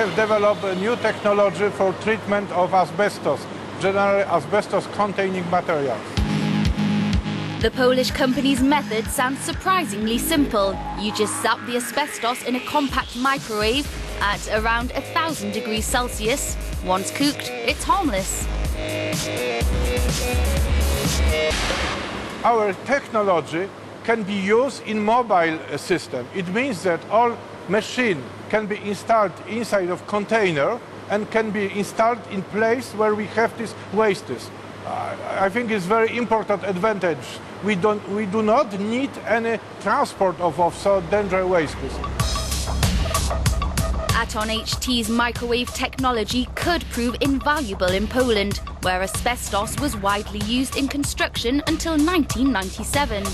have developed a new technology for treatment of asbestos, generally asbestos-containing materials. The Polish company's method sounds surprisingly simple. You just zap the asbestos in a compact microwave at around 1000 degrees Celsius. Once cooked, it's harmless. Our technology can be used in mobile system. It means that all machine can be installed inside of container and can be installed in place where we have these wastes. I think it's very important advantage. We do not need any transport of so dangerous wastes. Aton HT's microwave technology could prove invaluable in Poland, where asbestos was widely used in construction until 1997.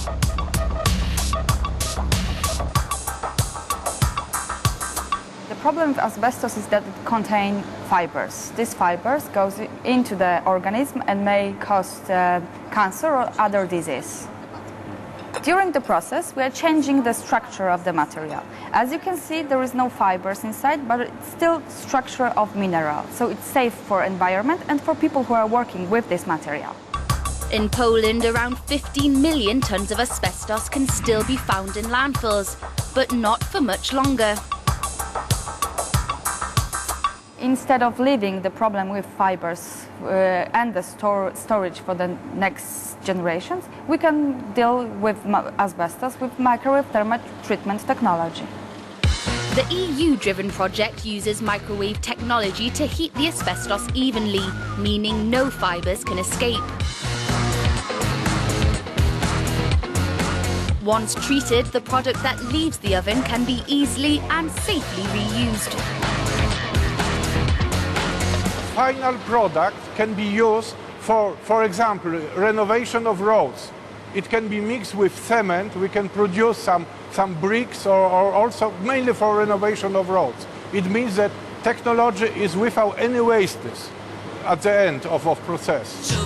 The problem with asbestos is that it contains fibers. These fibers go into the organism and may cause cancer or other disease. During the process, we are changing the structure of the material. As you can see, there is no fibers inside, but it's still structure of mineral. So it's safe for environment and for people who are working with this material. In Poland, around 15 million tons of asbestos can still be found in landfills, but not for much longer. Instead of leaving the problem with fibers and the storage for the next generations, we can deal with asbestos with microwave thermal treatment technology. The EU-driven project uses microwave technology to heat the asbestos evenly, meaning no fibers can escape. Once treated, the product that leaves the oven can be easily and safely reused. Final product can be used for example, renovation of roads. It can be mixed with cement. We can produce some bricks or also mainly for renovation of roads. It means that technology is without any wastes at the end of process.